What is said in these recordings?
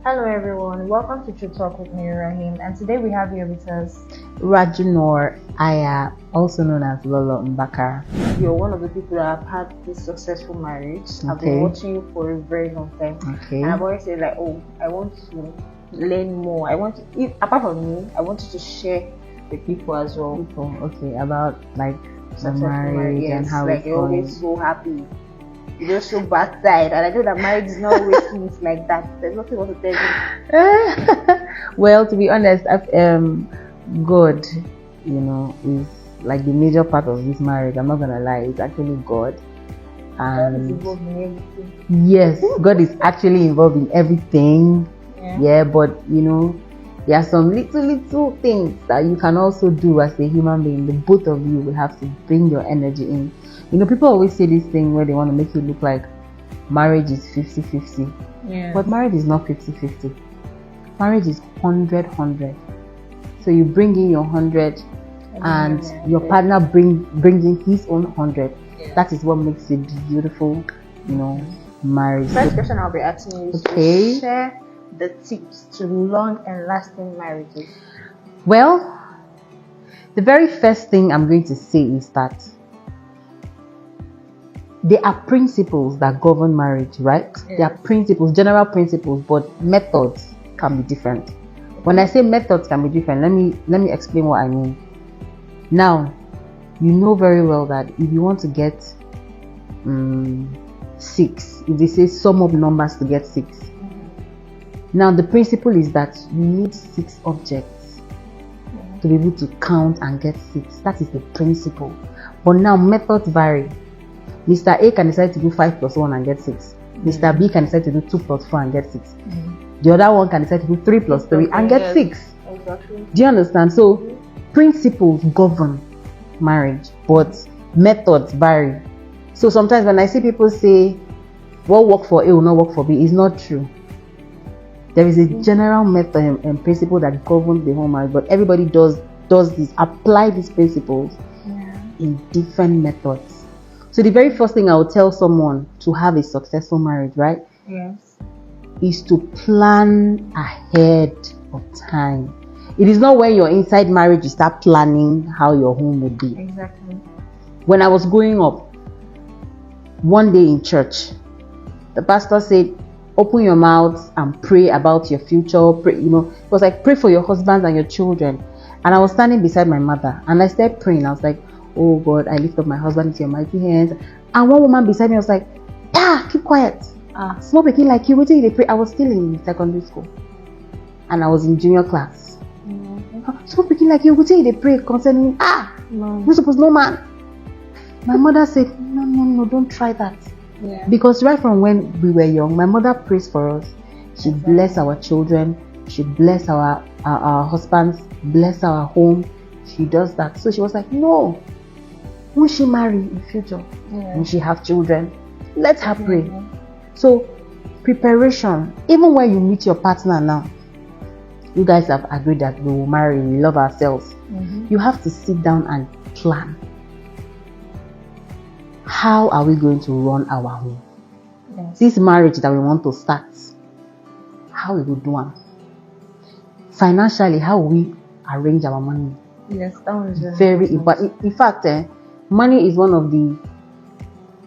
Hello everyone, welcome to True Talk with me, Raheem, and today we have here with us Rajunor Aya, also known as Lolo mbakara. You're one of the people that have had this successful marriage. I've been watching you for a very long time. Okay. And I've always said like, oh, I want to learn more. I want to, apart from me, I want you to share with people as well. Okay, about like the Successful marriage and how like it's you're going. always so happy. You just so bad side, and I know that marriage is not always smooth like that. There's nothing else to tell you. Well, to be honest, God, is like the major part of this marriage. I'm not gonna lie, it's actually God. God is involved in everything. Yes, God is actually involved in everything. Yeah, but there are some little things that you can also do as a human being. The both of you will have to bring your energy in. People always say this thing where they want to make you look like marriage is 50-50. Yeah. But marriage is not 50-50. Marriage is 100-100. So you bring in your 100 and your partner brings in his own 100. Yeah. That is what makes it beautiful, marriage. First question I'll be asking you is to share the tips to long and lasting marriages. Well, the very first thing I'm going to say is that there are principles that govern marriage, right? Yes. There are principles, general principles, but methods can be different. When I say methods can be different, let me explain what I mean. Now, you know very well that if you want to get 6, if they say sum up numbers to get 6, now the principle is that you need 6 objects to be able to count and get 6. That is the principle. But now methods vary. Mr. A can decide to do 5 plus 1 and get 6. Mr. B can decide to do 2 plus 4 and get 6. The other one can decide to do 3 plus 3 and get 6. Exactly. Do you understand? So principles govern marriage, but methods vary. So sometimes when I see people say what work for A will not work for B, it's not true. There is a general method and principle that governs the whole marriage, but everybody does this, apply these principles in different methods. So the very first thing I would tell someone to have a successful marriage, right? Yes. Is to plan ahead of time. It is not when you're inside marriage you start planning how your home would be. Exactly. When I was growing up, one day in church, the pastor said, open your mouth and pray about your future. Pray, it was like pray for your husbands and your children. And I was standing beside my mother and I started praying. I was like, oh God, I lift up my husband into your mighty hands. And one woman beside me was like, keep quiet. Small pikin like you, waiting they pray. I was still in secondary school. And I was in junior class. Small pikin like you, waiting they pray concerning, you suppose no man. My mother said, no, don't try that. Yeah. Because right from when we were young, my mother prays for us. She bless our children. She bless our husbands, bless our home. She does that. So she was like, no. When she marry in future, when she have children, let her pray. So preparation, even when you meet your partner now, you guys have agreed that we will marry, we love ourselves. You have to sit down and plan. How are we going to run our home? Yes. This marriage that we want to start, how we will do it? Financially, how will we arrange our money? Yes, that one is very important. In fact, money is one of the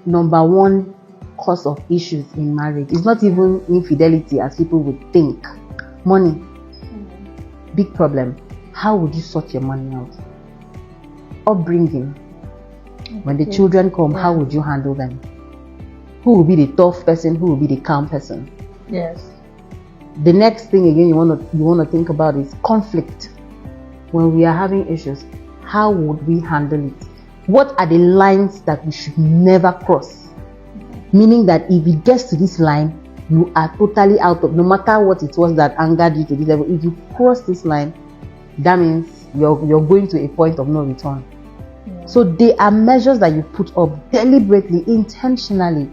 number one cause of issues in marriage. It's not even infidelity as people would think. Money, big problem. How would you sort your money out? Upbringing. When the children come, how would you handle them? Who will be the tough person? Who will be the calm person? Yes. The next thing again you want to think about is conflict. When we are having issues, how would we handle it? What are the lines that we should never cross? Meaning that if it gets to this line, you are totally out of, no matter what it was that angered you to this level, if you cross this line, that means you're going to a point of no return. So there are measures that you put up deliberately, intentionally.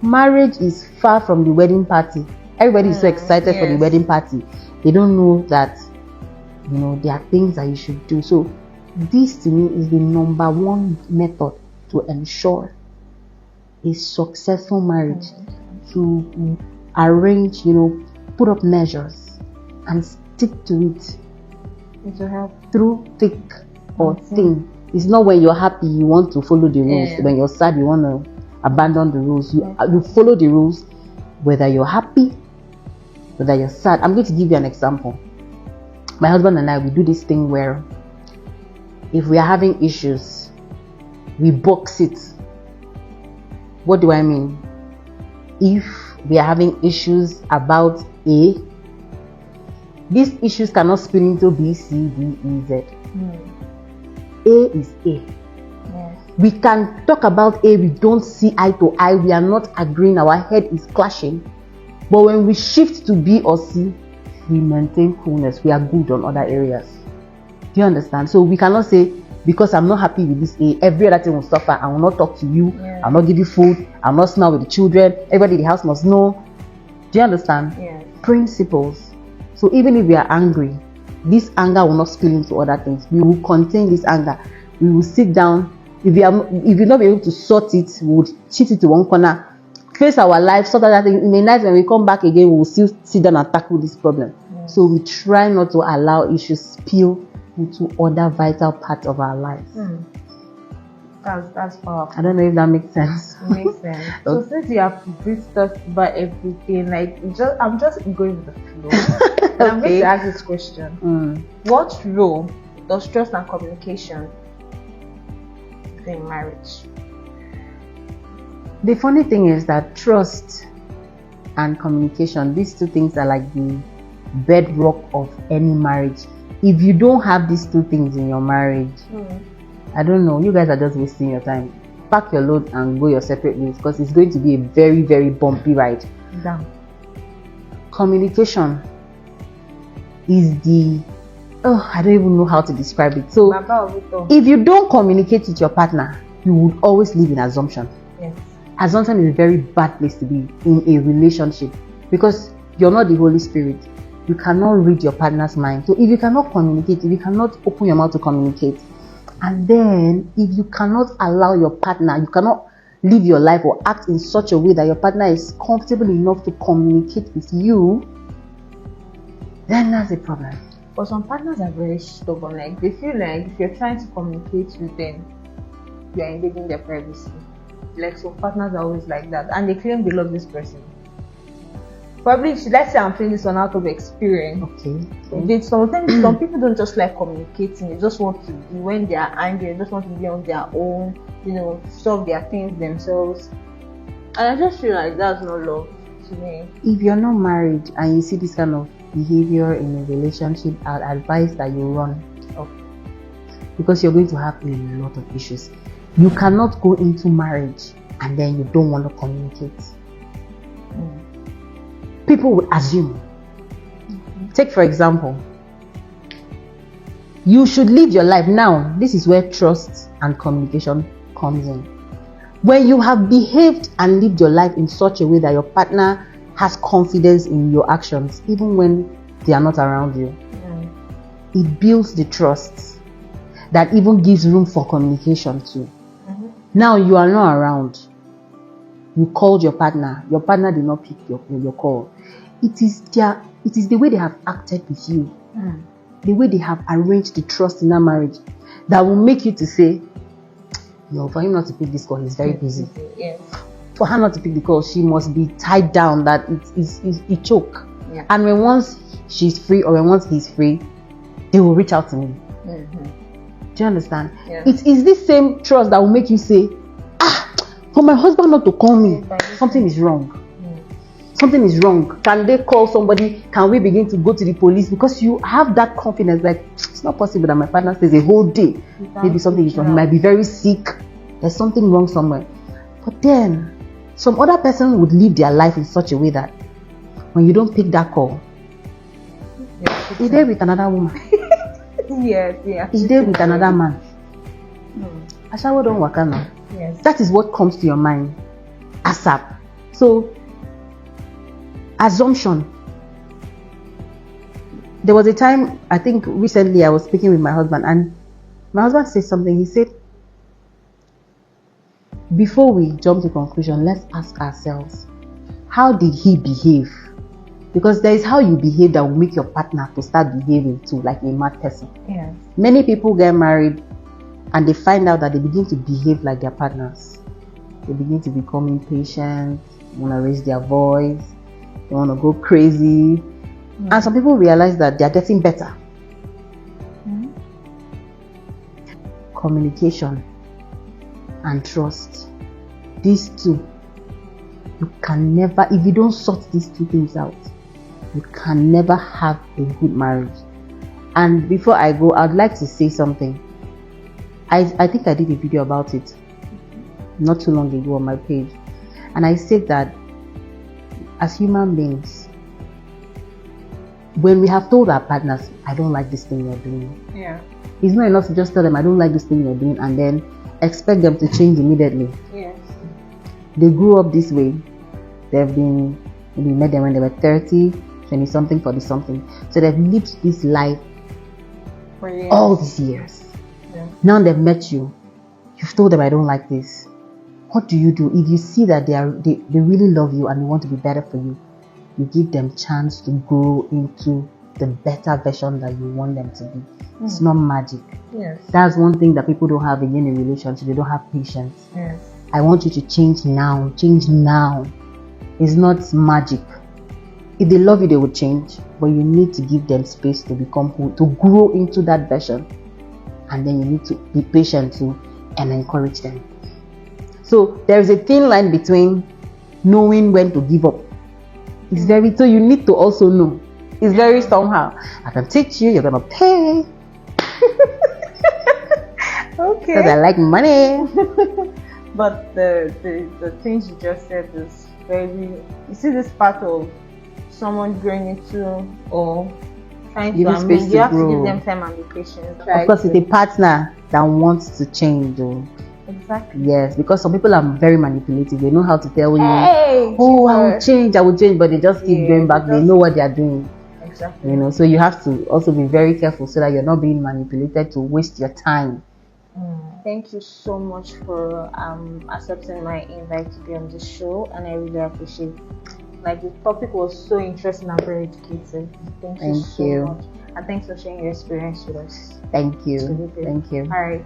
Marriage is far from the wedding party. Everybody is so excited for the wedding party. They don't know that, there are things that you should do. So this to me is the number one method to ensure a successful marriage, to arrange, put up measures and stick to it. It will help. Through thick or thin. It's not when you're happy you want to follow the rules. Yeah. When you're sad you want to abandon the rules. You follow the rules whether you're happy, whether you're sad. I'm going to give you an example. My husband and I, we do this thing where if we are having issues, we box it. What do I mean? If we are having issues about A, these issues cannot spill into B, C, D, E, Z. A is A. Yes. We can talk about A, we don't see eye to eye, we are not agreeing, our head is clashing. But when we shift to B or C, we maintain coolness, we are good on other areas. Do you understand? So we cannot say, because I'm not happy with this A, every other thing will suffer. I will not talk to you, I'll not give you food, I'll not smile with the children, everybody in the house must know. Do you understand? Yes. Principles. So even if we are angry, this anger will not spill into other things. We will contain this anger. We will sit down. If you're not able to sort it, we will cheat it to one corner, face our life, sort out that thing. In the night when we come back again, we will still sit down and tackle this problem. Yes. So we try not to allow issues spill into other vital parts of our lives. That's powerful. I don't know if that makes sense. It makes sense. So since you have discussed about everything, I'm just going with the flow. And I'm going to ask this question. What role does trust and communication play in marriage? The funny thing is that trust and communication, these two things are like the bedrock of any marriage. If you don't have these two things in your marriage, I don't know, you guys are just wasting your time. Pack your load and go your separate ways, because it's going to be a very, very bumpy ride. Damn. Communication is the I don't even know how to describe it. So if you don't communicate with your partner, you would always live in assumption. Yes. Assumption is a very bad place to be in a relationship, because you're not the Holy Spirit. You cannot read your partner's mind. So if you cannot communicate, if you cannot open your mouth to communicate, and then if you cannot allow your partner, you cannot live your life or act in such a way that your partner is comfortable enough to communicate with you, then that's a problem. But some partners are very stubborn. Like, they feel like if you're trying to communicate with them, you are invading their privacy. Like, some partners are always like that, and they claim they love this person. Probably, let's say I'm feeling this one out of experience. Okay. Some people don't just like communicating. They just want to be, when they are angry, they just want to be on their own, solve their things themselves. And I just feel like that's not love to me. If you're not married and you see this kind of behavior in a relationship, I'd advise that you run off, because you're going to have a lot of issues. You cannot go into marriage and then you don't want to communicate. People will assume. Take for example, you should live your life. Now, this is where trust and communication comes in. When you have behaved and lived your life in such a way that your partner has confidence in your actions, even when they are not around you, it builds the trust that even gives room for communication too. Now you are not around. You called your partner did not pick your call. It is the way they have acted with you, the way they have arranged the trust in that marriage, that will make you to say, no, for him not to pick this call, he's very busy. Yes. For her not to pick the call, she must be tied down, that it choke. Yeah. And when once she's free, or when once he's free, they will reach out to me. Do you understand? Yeah. It is this same trust that will make you say, for my husband not to call me, something is wrong. Something is wrong. Can they call somebody? Can we begin to go to the police? Because you have that confidence, like, it's not possible that my partner stays a whole day. Maybe something is wrong. He might be very sick. There's something wrong somewhere. But then, some other person would live their life in such a way that when you don't pick that call, he's there with another woman. Yes. He's there with another man. Ashawo don't work now. Yes. That is what comes to your mind ASAP. So, assumption. There was a time, I think recently, I was speaking with my husband, and my husband said something. He said, before we jump to conclusion, let's ask ourselves, how did he behave Because there is how you behave that will make your partner to start behaving too like a mad person. Yes. Many people get married and they find out that they begin to behave like their partners. They begin to become impatient, want to raise their voice, they want to go crazy. And some people realize that they are getting better. Communication and trust. These two, you can never, if you don't sort these two things out, you can never have a good marriage. And before I go, I'd like to say something. I think I did a video about it not too long ago on my page, and I said that as human beings, when we have told our partners, I don't like this thing you're doing, it's not enough to just tell them I don't like this thing you're doing and then expect them to change immediately. Yes. They grew up this way. They've been, maybe met them when they were 30, 20 something, 40 something. So they've lived this life For years. all these years. Yeah. Now they've met you. You've told them I don't like this. What do? If you see that they really love you and they want to be better for you, you give them chance to grow into the better version that you want them to be. It's not magic. Yes. That's one thing that people don't have in a relationship. They don't have patience. Yes. I want you to change now. Change now. It's not magic. If they love you, they will change. But you need to give them space to become who, to grow into that version. And then you need to be patient too and encourage them. So there is a thin line between knowing when to give up. It's very, so you need to also know. It's very somehow. I can teach you, you're gonna pay. Okay. Because I like money. But the things you just said is very, you see this part of someone growing into or trying Give to it space amend, to you have to grow. give them time and be patient. Of course, it's a partner that wants to change. Oh. Exactly. Yes, because some people are very manipulative. They know how to tell you, Hey, oh, I will change, but they just keep going back. They know what they are doing. Exactly. You know, so you have to also be very careful so that you're not being manipulated to waste your time. Thank you so much for accepting my invite to be on this show, and I really appreciate it. Like, the topic was so interesting and very educative. Thank you so much, and thanks for sharing your experience with us. Thank you. Really Thank you. All right.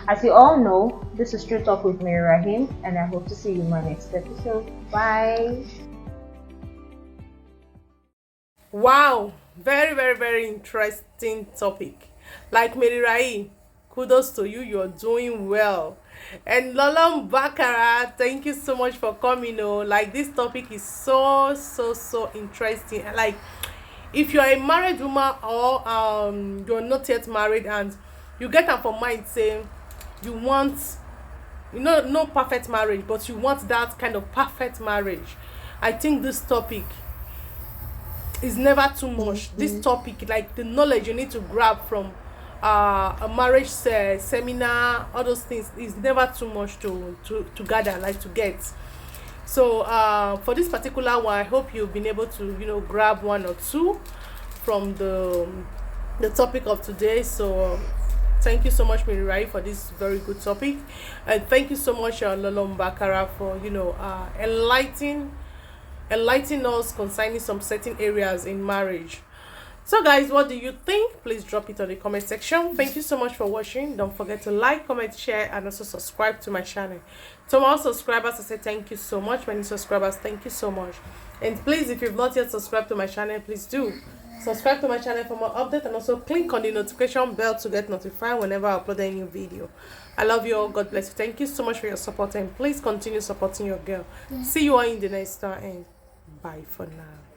As you all know, this is Straight Talk with me, Raheem, and I hope to see you in my next episode. Bye. Wow, very, very, very interesting topic. Like Mary Rai, kudos to you, you're doing well. And Lolo mbakara, thank you so much for coming. Oh, like, this topic is so interesting. Like, if you're a married woman or you're not yet married and you get up for mind saying you want, no perfect marriage, but you want that kind of perfect marriage, I think this topic is never too much. This topic, like the knowledge you need to grab from a marriage seminar, all those things, is never too much to gather, like to get. So for this particular one, I hope you've been able to grab one or two from the topic of today. So thank you so much, Mary Rai, for this very good topic, and thank you so much, Lolo mbakara, for enlightening us concerning some certain areas in marriage. So guys, what do you think? Please drop it on the comment section. Thank you so much for watching. Don't forget to like, comment, share, and also subscribe to my channel. To all subscribers, I say thank you so much. Many subscribers, thank you so much. And please, if you've not yet subscribed to my channel, please do subscribe to my channel for more updates, and also click on the notification bell to get notified whenever I upload a new video. I love you all. God bless you. Thank you so much for your support, and please continue supporting your girl. See you all in the next time, and bye for now.